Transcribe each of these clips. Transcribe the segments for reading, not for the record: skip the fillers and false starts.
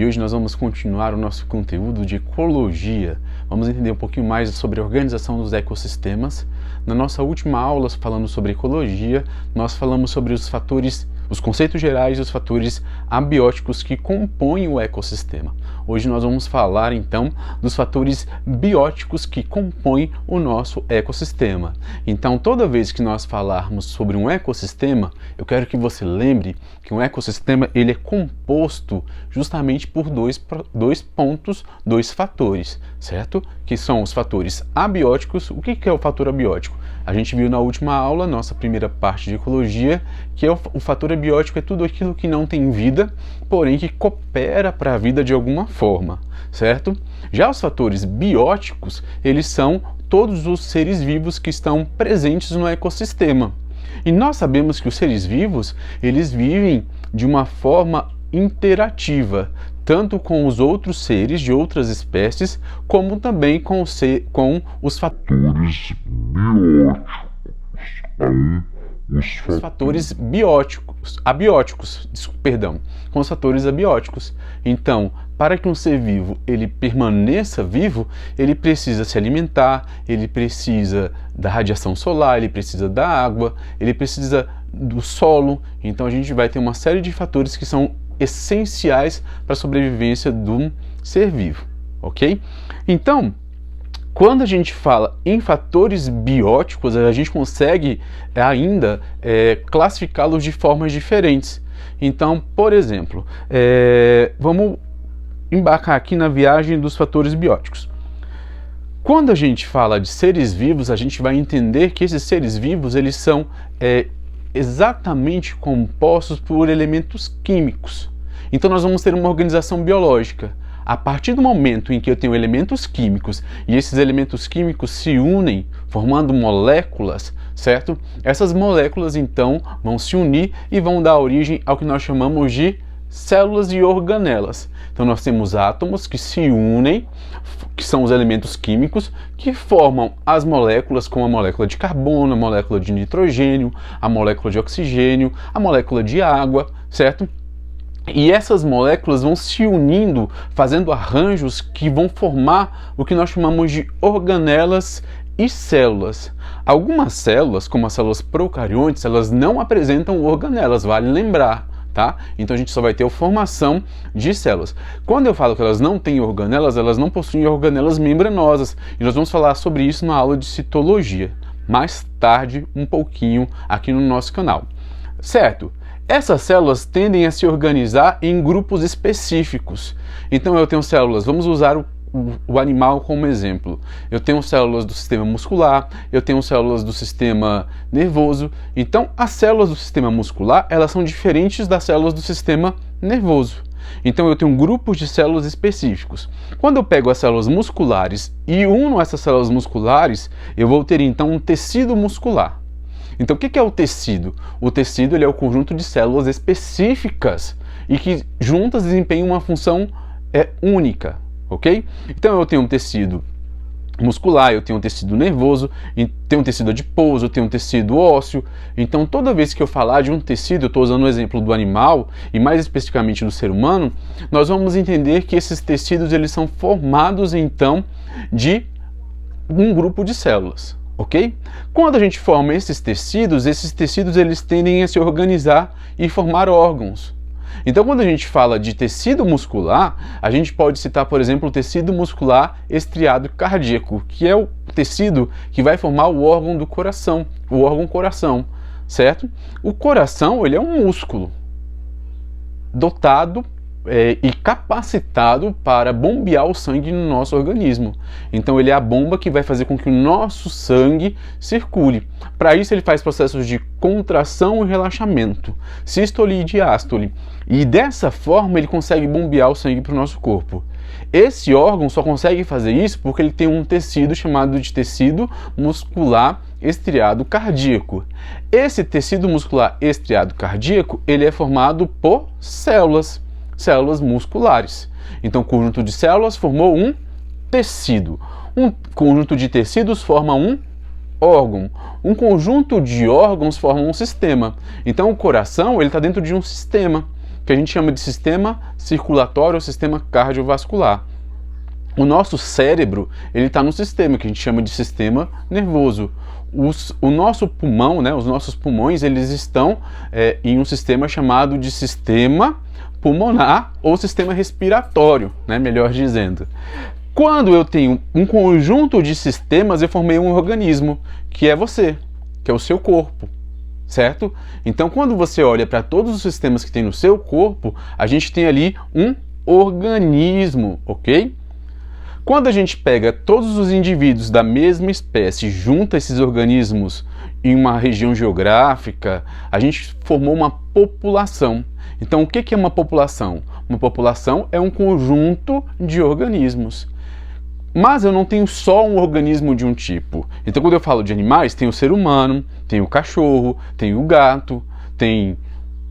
e hoje nós vamos continuar o nosso conteúdo de ecologia. Vamos entender um pouquinho mais sobre a organização dos ecossistemas. Na nossa última aula, falando sobre ecologia, nós falamos sobre os fatores, os conceitos gerais e os fatores abióticos que compõem o ecossistema. Hoje nós vamos falar então dos fatores bióticos que compõem o nosso ecossistema. Então, toda vez que nós falarmos sobre um ecossistema, eu quero que você lembre que um ecossistema ele é composto justamente por dois fatores, certo? Que são os fatores abióticos. O que é o fator abiótico? A gente viu na última aula, nossa primeira parte de ecologia, que o fator abiótico é tudo aquilo que não tem vida, porém que coopera para a vida de alguma forma, certo? Já os fatores bióticos, eles são todos os seres vivos que estão presentes no ecossistema. E nós sabemos que os seres vivos, eles vivem de uma forma interativa, tanto com os outros seres de outras espécies, como também com os fatores abióticos. Então, para que um ser vivo ele permaneça vivo, ele precisa se alimentar, ele precisa da radiação solar, ele precisa da água, ele precisa do solo. Então a gente vai ter uma série de fatores que são essenciais para a sobrevivência de um ser vivo, ok? Então, quando a gente fala em fatores bióticos, a gente consegue ainda classificá-los de formas diferentes. Então, por exemplo, vamos embarcar aqui na viagem dos fatores bióticos. Quando a gente fala de seres vivos, a gente vai entender que esses seres vivos eles são exatamente compostos por elementos químicos. Então nós vamos ter uma organização biológica. A partir do momento em que eu tenho elementos químicos e esses elementos químicos se unem formando moléculas, certo? Essas moléculas então vão se unir e vão dar origem ao que nós chamamos de células e organelas. Então nós temos átomos que se unem, que são os elementos químicos, que formam as moléculas, como a molécula de carbono, a molécula de nitrogênio, a molécula de oxigênio, a molécula de água, certo? E essas moléculas vão se unindo, fazendo arranjos que vão formar o que nós chamamos de organelas e células. Algumas células, como as células procariontes, elas não apresentam organelas, vale lembrar, tá? Então a gente só vai ter a formação de células. Quando eu falo que elas não têm organelas, elas não possuem organelas membranosas. E nós vamos falar sobre isso na aula de citologia, mais tarde um pouquinho aqui no nosso canal, certo? Essas células tendem a se organizar em grupos específicos. Então eu tenho células, vamos usar o animal como exemplo. Eu tenho células do sistema muscular, eu tenho células do sistema nervoso. Então as células do sistema muscular, elas são diferentes das células do sistema nervoso. Então eu tenho grupos de células específicos. Quando eu pego as células musculares e uno essas células musculares, eu vou ter então um tecido muscular. Então, o que é o tecido? O tecido ele é o conjunto de células específicas e que juntas desempenham uma função única, ok? Então, eu tenho um tecido muscular, eu tenho um tecido nervoso, tenho um tecido adiposo, eu tenho um tecido ósseo. Então, toda vez que eu falar de um tecido, eu estou usando o exemplo do animal e mais especificamente do ser humano, nós vamos entender que esses tecidos eles são formados, então, de um grupo de células. Ok? Quando a gente forma esses tecidos eles tendem a se organizar e formar órgãos. Então, quando a gente fala de tecido muscular, a gente pode citar, por exemplo, o tecido muscular estriado cardíaco, que é o tecido que vai formar o órgão do coração, o órgão coração, certo? O coração, ele é um músculo dotado e capacitado para bombear o sangue no nosso organismo. Então ele é a bomba que vai fazer com que o nosso sangue circule. Para isso ele faz processos de contração e relaxamento, sístole e diástole. E dessa forma ele consegue bombear o sangue para o nosso corpo. Esse órgão só consegue fazer isso porque ele tem um tecido chamado de tecido muscular estriado cardíaco. Esse tecido muscular estriado cardíaco, ele é formado por células musculares. Então, o conjunto de células formou um tecido. Um conjunto de tecidos forma um órgão. Um conjunto de órgãos forma um sistema. Então, o coração ele está dentro de um sistema, que a gente chama de sistema circulatório ou sistema cardiovascular. O nosso cérebro, ele está no sistema que a gente chama de sistema nervoso. O nosso pulmão, né, os nossos pulmões, eles estão em um sistema chamado de sistema pulmonar ou sistema respiratório, né, melhor dizendo. Quando eu tenho um conjunto de sistemas, eu formei um organismo, que é você, que é o seu corpo, certo? Então, quando você olha para todos os sistemas que tem no seu corpo, a gente tem ali um organismo, ok? Quando a gente pega todos os indivíduos da mesma espécie, junta esses organismos em uma região geográfica, a gente formou uma população. Então, o que é uma população? Uma população é um conjunto de organismos. Mas eu não tenho só um organismo de um tipo. Então, quando eu falo de animais, tem o ser humano, tem o cachorro, tem o gato, tem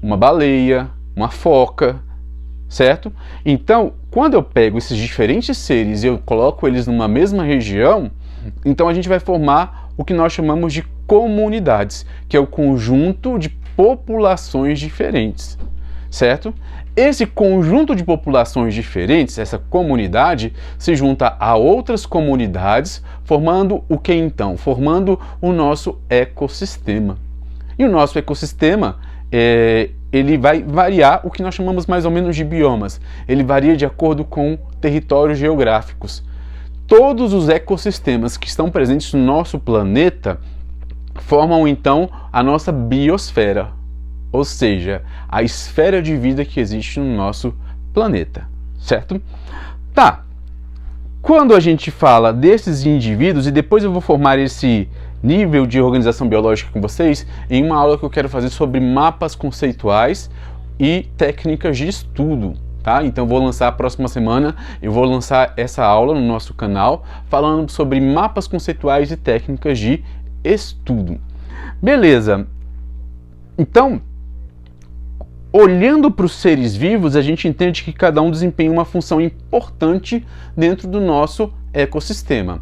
uma baleia, uma foca, certo? Então, quando eu pego esses diferentes seres e eu coloco eles numa mesma região, então a gente vai formar o que nós chamamos de comunidades, que é o conjunto de populações diferentes, certo? Esse conjunto de populações diferentes, essa comunidade, se junta a outras comunidades, formando o que então? Formando o nosso ecossistema. E o nosso ecossistema, ele vai variar o que nós chamamos mais ou menos de biomas. Ele varia de acordo com territórios geográficos. Todos os ecossistemas que estão presentes no nosso planeta formam então a nossa biosfera, ou seja, a esfera de vida que existe no nosso planeta, certo? Tá, quando a gente fala desses indivíduos, e depois eu vou formar esse nível de organização biológica com vocês em uma aula que eu quero fazer sobre mapas conceituais e técnicas de estudo, tá? Então vou lançar a próxima semana, eu vou lançar essa aula no nosso canal falando sobre mapas conceituais e técnicas de estudo. Beleza, então, olhando para os seres vivos, a gente entende que cada um desempenha uma função importante dentro do nosso ecossistema.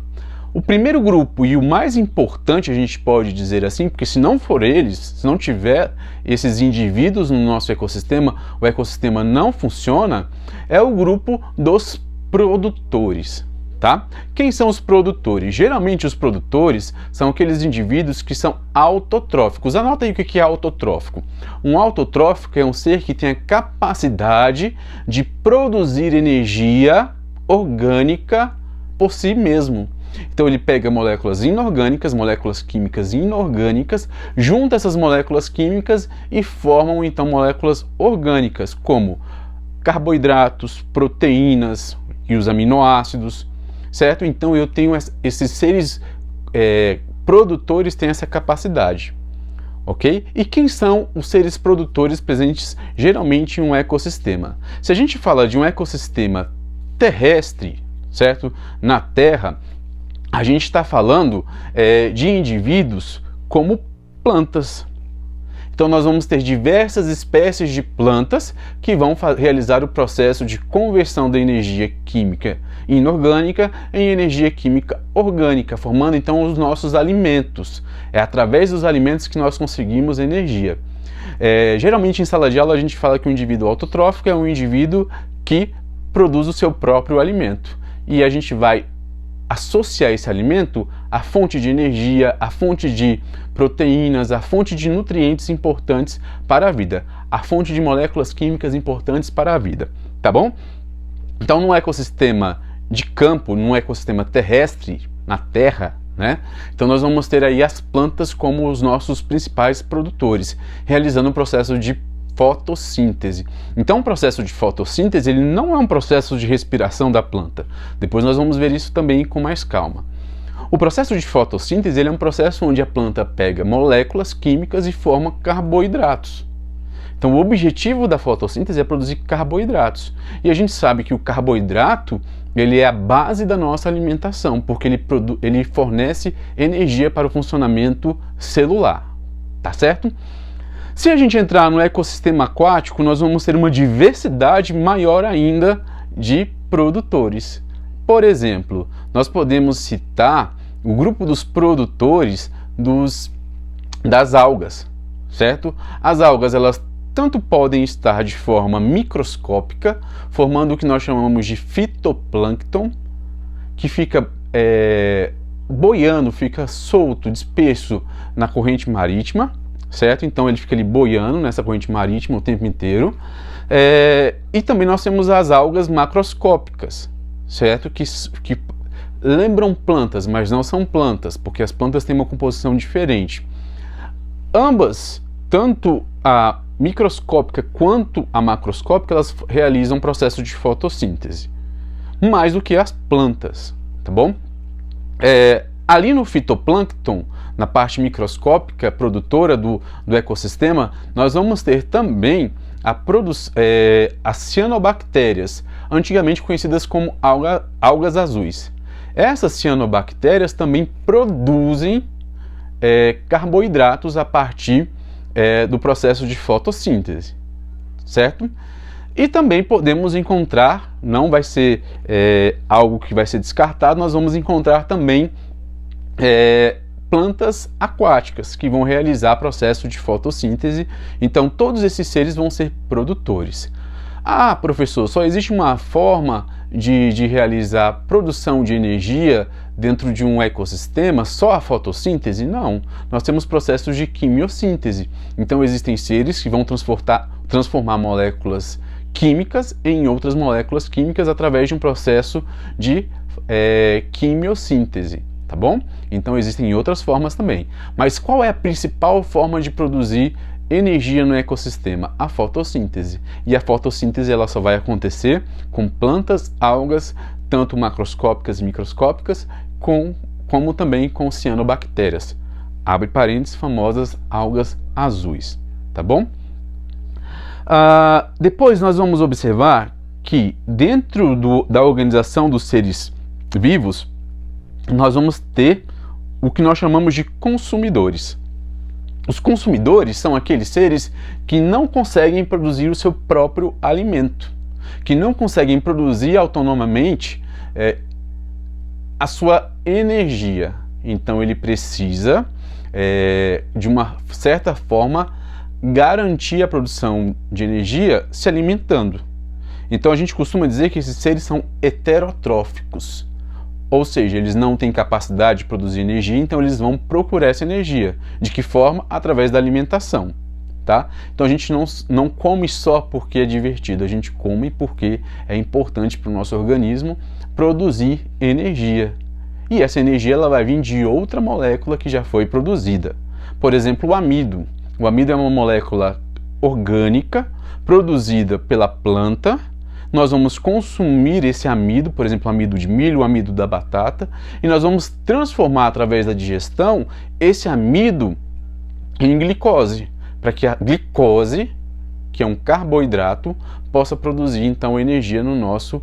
O primeiro grupo e o mais importante, a gente pode dizer assim, porque se não for eles, se não tiver esses indivíduos no nosso ecossistema, o ecossistema não funciona, é o grupo dos produtores. Tá? Quem são os produtores? Geralmente os produtores são aqueles indivíduos que são autotróficos. Anota aí o que é autotrófico. Um autotrófico é um ser que tem a capacidade de produzir energia orgânica por si mesmo. Então ele pega moléculas inorgânicas, moléculas químicas inorgânicas, junta essas moléculas químicas e formam então moléculas orgânicas, como carboidratos, proteínas e os aminoácidos. Certo? Então eu tenho esses seres produtores têm essa capacidade, ok? E quem são os seres produtores presentes geralmente em um ecossistema? Se a gente fala de um ecossistema terrestre, certo? Na Terra, a gente está falando de indivíduos como plantas. Então nós vamos ter diversas espécies de plantas que vão realizar o processo de conversão da energia química inorgânica em energia química orgânica, formando então os nossos alimentos. É através dos alimentos que nós conseguimos energia. Geralmente em sala de aula a gente fala que o indivíduo autotrófico é um indivíduo que produz o seu próprio alimento. E a gente vai associar esse alimento à fonte de energia, à fonte de proteínas, à fonte de nutrientes importantes para a vida, à fonte de moléculas químicas importantes para a vida, tá bom? Então, num ecossistema de campo, num ecossistema terrestre, na Terra, né? Então nós vamos ter aí as plantas como os nossos principais produtores, realizando um processo de fotossíntese. Então o processo de fotossíntese ele não é um processo de respiração da planta. Depois nós vamos ver isso também com mais calma. O processo de fotossíntese ele é um processo onde a planta pega moléculas químicas e forma carboidratos. Então o objetivo da fotossíntese é produzir carboidratos. E a gente sabe que o carboidrato ele é a base da nossa alimentação, porque ele fornece energia para o funcionamento celular. Tá certo? Se a gente entrar no ecossistema aquático, nós vamos ter uma diversidade maior ainda de produtores. Por exemplo, nós podemos citar o grupo dos produtores das algas, certo? As algas elas tanto podem estar de forma microscópica, formando o que nós chamamos de fitoplâncton, que fica boiando, fica solto, disperso na corrente marítima, certo? Então ele fica ali boiando nessa corrente marítima o tempo inteiro. E também nós temos as algas macroscópicas, certo? Que lembram plantas, mas não são plantas, porque as plantas têm uma composição diferente. Ambas, tanto a microscópica quanto a macroscópica, elas realizam processo de fotossíntese, mais do que as plantas, tá bom? Ali no fitoplâncton, na parte microscópica produtora do ecossistema, nós vamos ter também as cianobactérias, antigamente conhecidas como algas azuis. Essas cianobactérias também produzem carboidratos a partir do processo de fotossíntese, certo? E também podemos encontrar, não vai ser algo que vai ser descartado, nós vamos encontrar também plantas aquáticas que vão realizar processo de fotossíntese. Então todos esses seres vão ser produtores. Ah, professor, só existe uma forma de realizar produção de energia dentro de um ecossistema, só a fotossíntese? Não, nós temos processos de quimiossíntese. Então existem seres que vão transformar moléculas químicas em outras moléculas químicas através de um processo de quimiossíntese, tá bom? Então existem outras formas também. Mas qual é a principal forma de produzir energia no ecossistema? A fotossíntese. E a fotossíntese ela só vai acontecer com plantas, algas, tanto macroscópicas e microscópicas, como também com cianobactérias. Abre parênteses, famosas algas azuis, tá bom? Depois nós vamos observar que dentro da organização dos seres vivos, nós vamos ter o que nós chamamos de consumidores. Os consumidores são aqueles seres que não conseguem produzir o seu próprio alimento, que não conseguem produzir autonomamente a sua energia. Então ele precisa, de uma certa forma, garantir a produção de energia se alimentando. Então a gente costuma dizer que esses seres são heterotróficos, ou seja, eles não têm capacidade de produzir energia, então eles vão procurar essa energia. De que forma? Através da alimentação, tá? Então a gente não come só porque é divertido, a gente come porque é importante para o nosso organismo produzir energia. E essa energia ela vai vir de outra molécula que já foi produzida. Por exemplo, o amido. O amido é uma molécula orgânica produzida pela planta. Nós vamos consumir esse amido, por exemplo, o amido de milho, o amido da batata, e nós vamos transformar através da digestão esse amido em glicose, para que a glicose, que é um carboidrato, possa produzir então energia no nosso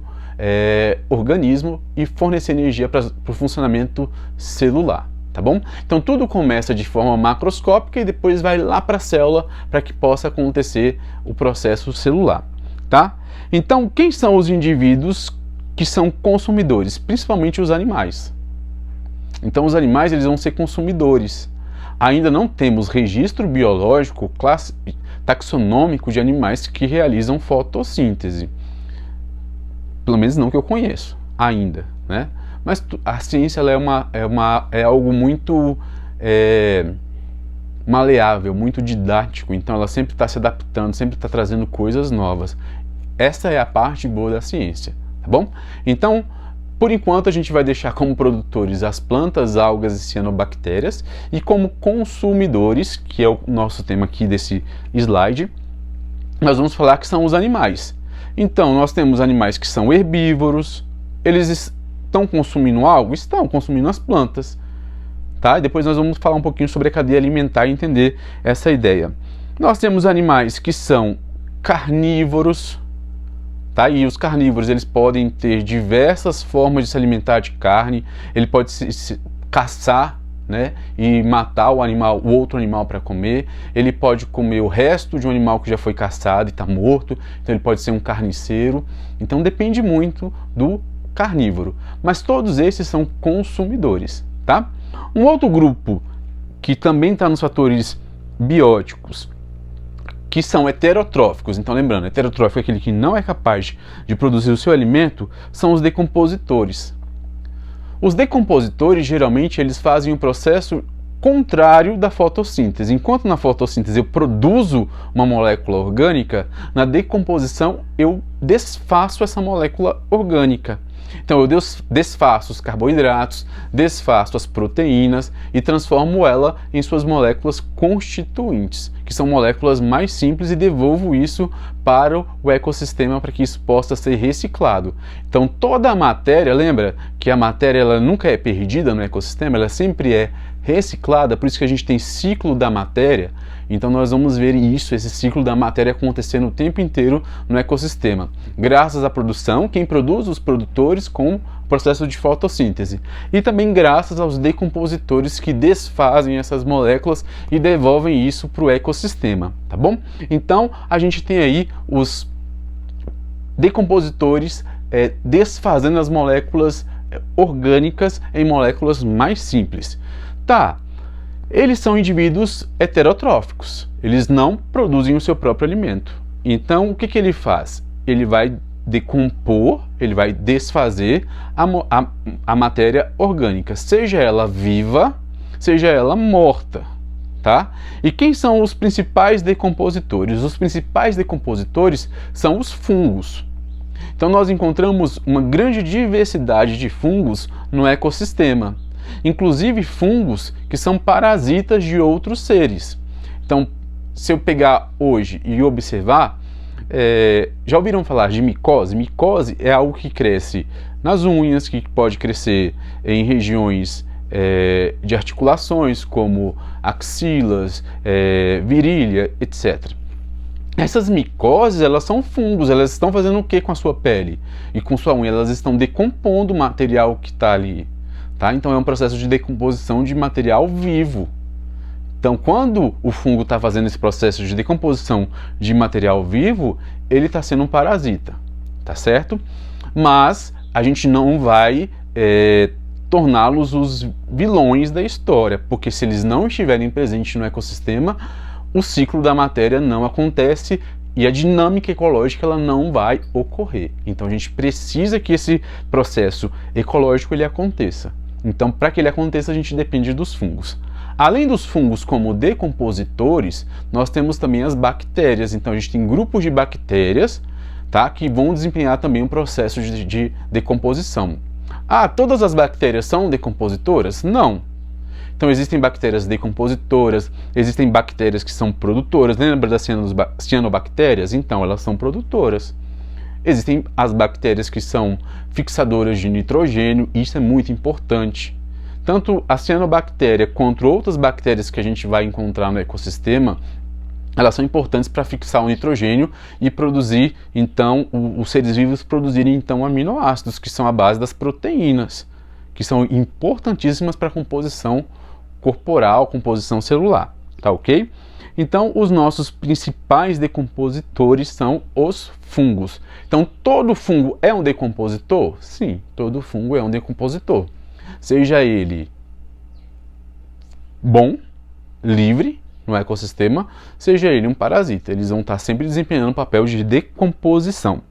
organismo e fornecer energia para o funcionamento celular. Tá bom? Então tudo começa de forma macroscópica e depois vai lá para a célula para que possa acontecer o processo celular, tá? Então quem são os indivíduos que são consumidores? Principalmente os animais. Então os animais eles vão ser consumidores. Ainda não temos registro biológico taxonômico de animais que realizam fotossíntese. Pelo menos não que eu conheço ainda, né? Mas a ciência ela é algo muito maleável, muito didático, então ela sempre está se adaptando, sempre está trazendo coisas novas. Essa é a parte boa da ciência, tá bom? Então, por enquanto a gente vai deixar como produtores as plantas, algas e cianobactérias, e como consumidores, que é o nosso tema aqui desse slide, nós vamos falar que são os animais. Então, nós temos animais que são herbívoros, eles estão consumindo algo? Estão consumindo as plantas, tá? E depois nós vamos falar um pouquinho sobre a cadeia alimentar e entender essa ideia. Nós temos animais que são carnívoros, tá? E os carnívoros eles podem ter diversas formas de se alimentar de carne. Ele pode se caçar, né? E matar o outro animal para comer. Ele pode comer o resto de um animal que já foi caçado e está morto. Então ele pode ser um carniceiro. Então depende muito do carnívoro, mas todos esses são consumidores, tá? Um outro grupo que também está nos fatores bióticos, que são heterotróficos. Então, lembrando, heterotrófico é aquele que não é capaz de produzir o seu alimento, são os decompositores. Os decompositores, geralmente, eles fazem um processo contrário da fotossíntese. Enquanto na fotossíntese eu produzo uma molécula orgânica, na decomposição eu desfaço essa molécula orgânica. Então eu desfaço os carboidratos, desfaço as proteínas e transformo ela em suas moléculas constituintes, que são moléculas mais simples, e devolvo isso para o ecossistema para que isso possa ser reciclado. Então toda a matéria, lembra que a matéria ela nunca é perdida no ecossistema, ela sempre é reciclada, por isso que a gente tem ciclo da matéria. Então nós vamos ver isso, esse ciclo da matéria acontecendo o tempo inteiro no ecossistema, graças à produção, quem produz, os produtores com o processo de fotossíntese, e também graças aos decompositores que desfazem essas moléculas e devolvem isso para o ecossistema, tá bom? Então a gente tem aí os decompositores desfazendo as moléculas orgânicas em moléculas mais simples. Tá, eles são indivíduos heterotróficos, eles não produzem o seu próprio alimento. Então, o que ele faz? Ele vai decompor, ele vai desfazer a matéria orgânica, seja ela viva, seja ela morta, tá? E quem são os principais decompositores? Os principais decompositores são os fungos. Então, nós encontramos uma grande diversidade de fungos no ecossistema. Inclusive fungos que são parasitas de outros seres. Então, se eu pegar hoje e observar, já ouviram falar de micose? Micose é algo que cresce nas unhas, que pode crescer em regiões de articulações, como axilas, virilha, etc. Essas micoses, elas são fungos, elas estão fazendo o que com a sua pele? E com sua unha? Elas estão decompondo o material que está ali. Tá? Então é um processo de decomposição de material vivo. Então quando o fungo está fazendo esse processo de decomposição de material vivo, ele está sendo um parasita, tá certo? Mas a gente não vai torná-los os vilões da história, porque se eles não estiverem presentes no ecossistema, o ciclo da matéria não acontece e a dinâmica ecológica ela não vai ocorrer. Então a gente precisa que esse processo ecológico ele aconteça. Então, para que ele aconteça, a gente depende dos fungos. Além dos fungos como decompositores, nós temos também as bactérias. Então, a gente tem grupos de bactérias, tá, que vão desempenhar também um processo de decomposição. Ah, todas as bactérias são decompositoras? Não. Então, existem bactérias decompositoras, existem bactérias que são produtoras. Lembra das cianobactérias? Então, elas são produtoras. Existem as bactérias que são fixadoras de nitrogênio, e isso é muito importante. Tanto a cianobactéria quanto outras bactérias que a gente vai encontrar no ecossistema, elas são importantes para fixar o nitrogênio e produzir, então, os seres vivos produzirem, então, aminoácidos, que são a base das proteínas, que são importantíssimas para a composição corporal, composição celular, tá ok? Então, os nossos principais decompositores são os fungos. Então, todo fungo é um decompositor? Sim, todo fungo é um decompositor. Seja ele bom, livre no ecossistema, seja ele um parasita. Eles vão estar sempre desempenhando um papel de decomposição.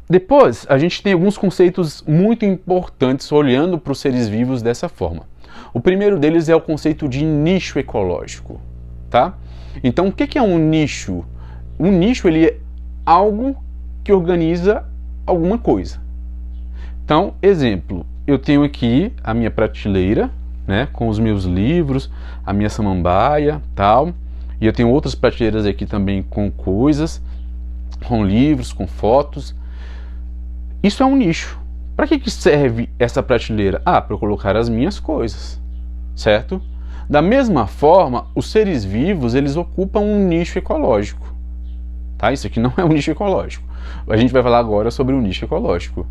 Depois, a gente tem alguns conceitos muito importantes olhando para os seres vivos dessa forma. O primeiro deles é o conceito de nicho ecológico, tá? Então, o que é um nicho? Um nicho ele é algo que organiza alguma coisa. Então, exemplo, eu tenho aqui a minha prateleira, né, com os meus livros, a minha samambaia, tal, e eu tenho outras prateleiras aqui também com coisas, com livros, com fotos. Isso é um nicho. Para que serve essa prateleira? Ah, para eu colocar as minhas coisas, certo? Da mesma forma, os seres vivos, eles ocupam um nicho ecológico, tá? Isso aqui não é um nicho ecológico. A gente vai falar agora sobre o nicho ecológico.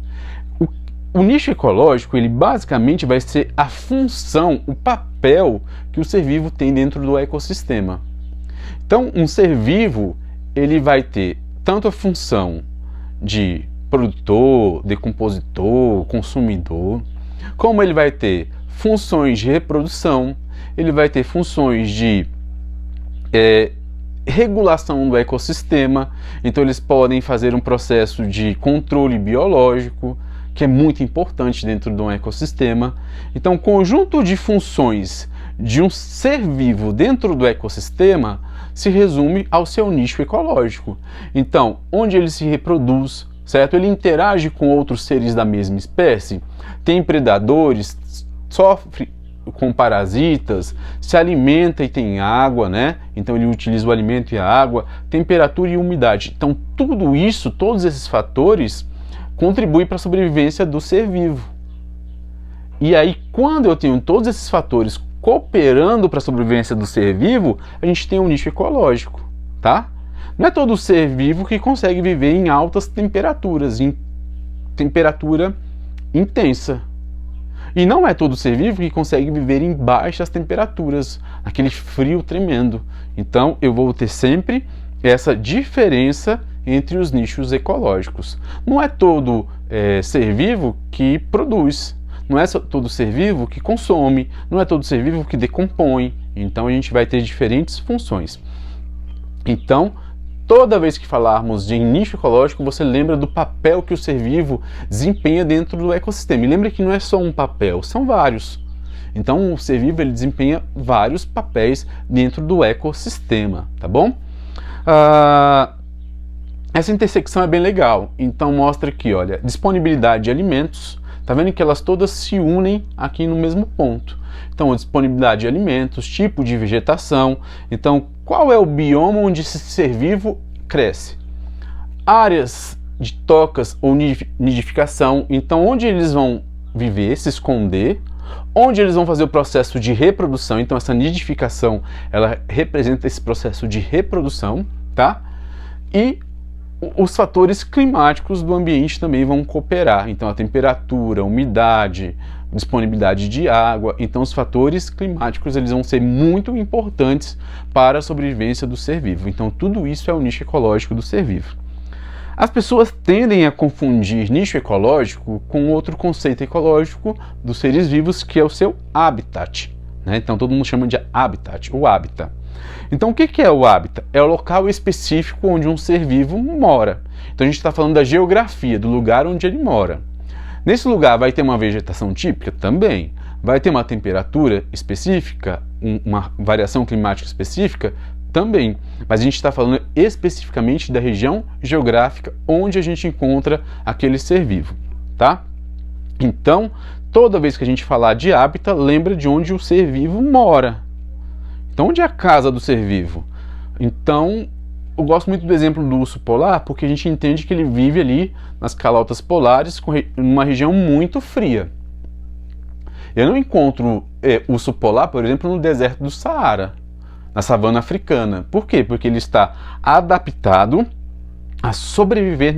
O nicho ecológico, ele basicamente vai ser a função, o papel que o ser vivo tem dentro do ecossistema. Então, um ser vivo, ele vai ter tanto a função de produtor, decompositor, consumidor, como ele vai ter funções de reprodução, ele vai ter funções de regulação do ecossistema, então eles podem fazer um processo de controle biológico, que é muito importante dentro de um ecossistema. Então, o conjunto de funções de um ser vivo dentro do ecossistema se resume ao seu nicho ecológico. Então, onde ele se reproduz, certo? Ele interage com outros seres da mesma espécie, tem predadores, sofre com parasitas, se alimenta e tem água, né? Então ele utiliza o alimento e a água, temperatura e umidade. Então tudo isso, todos esses fatores contribuem para a sobrevivência do ser vivo. E aí, quando eu tenho todos esses fatores cooperando para a sobrevivência do ser vivo, a gente tem um nicho ecológico, tá? Não é todo ser vivo que consegue viver em altas temperaturas, em temperatura intensa. E não é todo ser vivo que consegue viver em baixas temperaturas, aquele frio tremendo. Então eu vou ter sempre essa diferença entre os nichos ecológicos. Não é todo ser vivo que produz, não é todo ser vivo que consome, não é todo ser vivo que decompõe. Então a gente vai ter diferentes funções. Então, toda vez que falarmos de nicho ecológico, você lembra do papel que o ser vivo desempenha dentro do ecossistema. E lembra que não é só um papel, são vários. Então, o ser vivo ele desempenha vários papéis dentro do ecossistema, tá bom? Essa intersecção é bem legal. Então, mostra aqui, olha, disponibilidade de alimentos. Tá vendo que elas todas se unem aqui no mesmo ponto. Então, a disponibilidade de alimentos, tipo de vegetação. Então, qual é o bioma onde esse ser vivo cresce? Áreas de tocas ou nidificação. Então, onde eles vão viver, se esconder. Onde eles vão fazer o processo de reprodução. Então, essa nidificação, ela representa esse processo de reprodução, tá? E os fatores climáticos do ambiente também vão cooperar. Então, a temperatura, a umidade, disponibilidade de água. Então, os fatores climáticos eles vão ser muito importantes para a sobrevivência do ser vivo. Então, tudo isso é o nicho ecológico do ser vivo. As pessoas tendem a confundir nicho ecológico com outro conceito ecológico dos seres vivos, que é o seu habitat, né? Então, todo mundo chama de habitat, o hábitat. Então, o que é o hábitat? É o local específico onde um ser vivo mora. Então, a gente está falando da geografia, do lugar onde ele mora. Nesse lugar vai ter uma vegetação típica? Também. Vai ter uma temperatura específica? Uma variação climática específica? Também. Mas a gente está falando especificamente da região geográfica onde a gente encontra aquele ser vivo, tá? Então, toda vez que a gente falar de hábitat, lembra de onde o ser vivo mora. Então, onde é a casa do ser vivo? Então, eu gosto muito do exemplo do urso polar, porque a gente entende que ele vive ali nas calotas polares, numa região muito fria. Eu não encontro urso polar, por exemplo, no deserto do Saara, na savana africana. Por quê? Porque ele está adaptado a sobreviver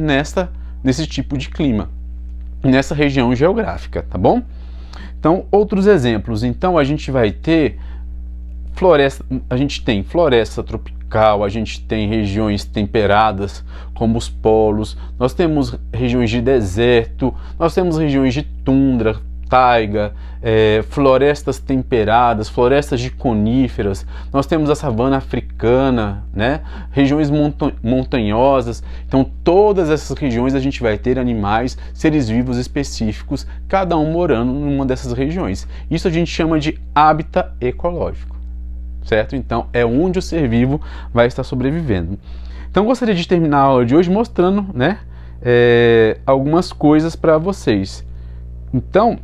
nesse tipo de clima, nessa região geográfica, tá bom? Então, outros exemplos. Então, a gente vai ter floresta, a gente tem floresta tropical, a gente tem regiões temperadas, como os polos, nós temos regiões de deserto, nós temos regiões de tundra, taiga, florestas temperadas, florestas de coníferas, nós temos a savana africana, né? Regiões montanhosas. Então, todas essas regiões a gente vai ter animais, seres vivos específicos, cada um morando numa dessas regiões. Isso a gente chama de hábitat ecológico, certo? Então, é onde o ser vivo vai estar sobrevivendo. Então, gostaria de terminar a aula de hoje mostrando, né, algumas coisas para vocês. Então,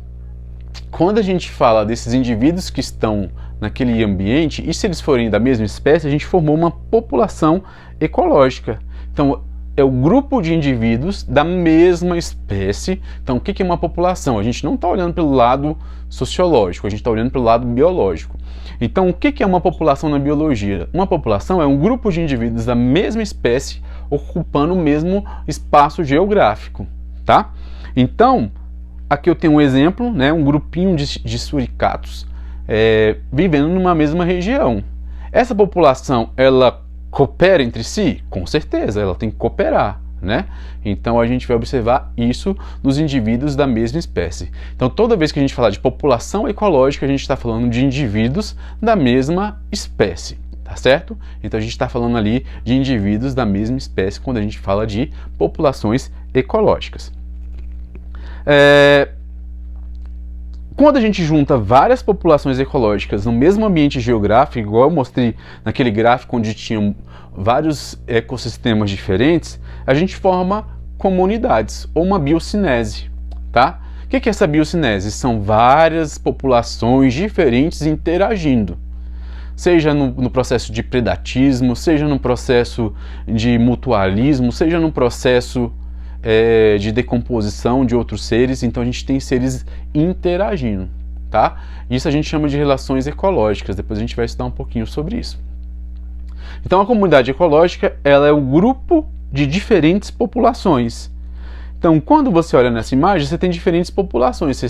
quando a gente fala desses indivíduos que estão naquele ambiente, e se eles forem da mesma espécie, a gente formou uma população ecológica. Então, é o grupo de indivíduos da mesma espécie. Então, o que é uma população? A gente não está olhando pelo lado sociológico, a gente está olhando pelo lado biológico. Então, o que é uma população na biologia? Uma população é um grupo de indivíduos da mesma espécie ocupando o mesmo espaço geográfico, tá? Então, aqui eu tenho um exemplo, né, um grupinho de suricatos vivendo numa mesma região. Essa população, ela coopera entre si? Com certeza, ela tem que cooperar, né? Então a gente vai observar isso nos indivíduos da mesma espécie. Então toda vez que a gente falar de população ecológica, a gente está falando de indivíduos da mesma espécie, tá certo? Então a gente está falando ali de indivíduos da mesma espécie quando a gente fala de populações ecológicas. Quando a gente junta várias populações ecológicas no mesmo ambiente geográfico, igual eu mostrei naquele gráfico onde tinham vários ecossistemas diferentes, a gente forma comunidades ou uma biocinese, tá? O que é essa biocinese? São várias populações diferentes interagindo, seja no processo de predatismo, seja no processo de mutualismo, seja no processo de decomposição de outros seres. Então a gente tem seres interagindo, tá? Isso a gente chama de relações ecológicas, depois a gente vai estudar um pouquinho sobre isso. Então a comunidade ecológica, ela é um grupo de diferentes populações. Então quando você olha nessa imagem, você tem diferentes populações.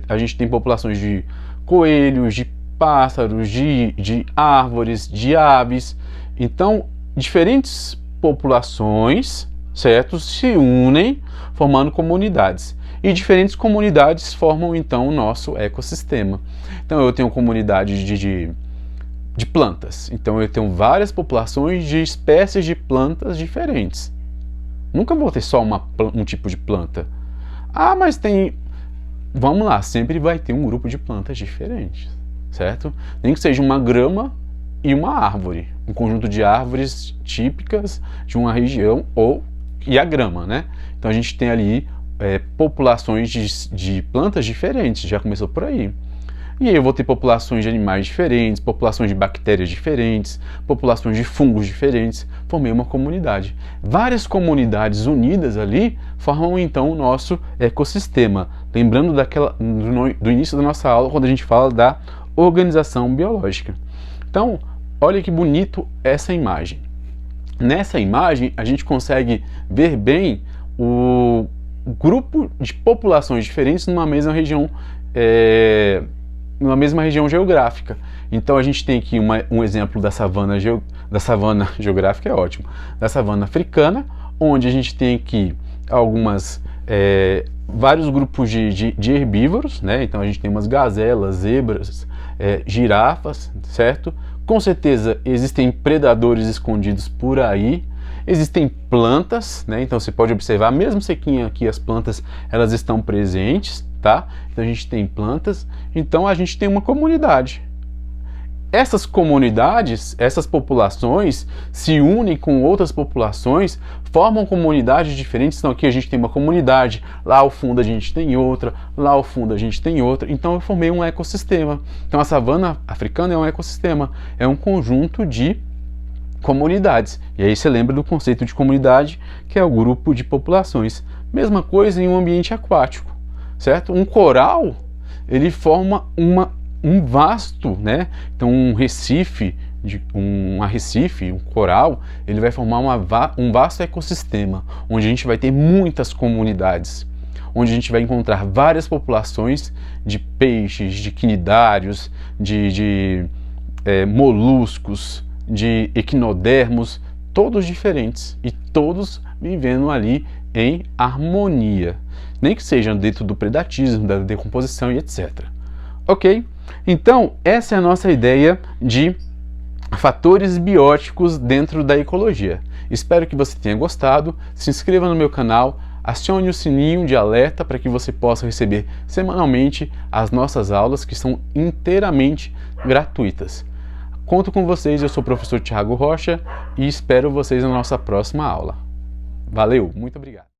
A gente tem populações de coelhos, de pássaros, de árvores, de aves. Então diferentes populações, certo, se unem formando comunidades, e diferentes comunidades formam então o nosso ecossistema. Então eu tenho comunidade de plantas, então eu tenho várias populações de espécies de plantas diferentes. Nunca vou ter só um tipo de planta. Ah, mas tem... Vamos lá, sempre vai ter um grupo de plantas diferentes, certo? Nem que seja uma grama e uma árvore, um conjunto de árvores típicas de uma região e a grama, né? Então a gente tem ali populações de plantas diferentes, já começou por aí. E aí eu vou ter populações de animais diferentes, populações de bactérias diferentes, populações de fungos diferentes, formei uma comunidade. Várias comunidades unidas ali formam então o nosso ecossistema. Lembrando do início da nossa aula, quando a gente fala da organização biológica. Então, olha que bonito essa imagem. Nessa imagem, a gente consegue ver bem o grupo de populações diferentes numa mesma região geográfica. Então a gente tem aqui um exemplo da savana geográfica, é ótimo, da savana africana, onde a gente tem aqui vários grupos de herbívoros, né? Então a gente tem umas gazelas, zebras, girafas, certo? Com certeza existem predadores escondidos por aí, existem plantas, né? Então você pode observar, mesmo sequinha aqui, as plantas elas estão presentes, tá? Então a gente tem plantas, então a gente tem uma comunidade. Essas comunidades, essas populações se unem com outras populações, formam comunidades diferentes. Então aqui a gente tem uma comunidade, lá ao fundo a gente tem outra, lá ao fundo a gente tem outra. Então eu formei um ecossistema. Então a savana africana é um ecossistema, é um conjunto de comunidades. E aí você lembra do conceito de comunidade, que é o grupo de populações. Mesma coisa em um ambiente aquático, certo? Um coral, ele forma um vasto, né? Então um coral, ele vai formar um vasto ecossistema, onde a gente vai ter muitas comunidades, onde a gente vai encontrar várias populações de peixes, de quinidários, de moluscos, de equinodermos, todos diferentes e todos vivendo ali em harmonia, nem que sejam dentro do predatismo, da decomposição e etc. Ok? Então, essa é a nossa ideia de fatores bióticos dentro da ecologia. Espero que você tenha gostado. Se inscreva no meu canal, acione o sininho de alerta para que você possa receber semanalmente as nossas aulas, que são inteiramente gratuitas. Conto com vocês, eu sou o professor Thiago Rocha e espero vocês na nossa próxima aula. Valeu, muito obrigado.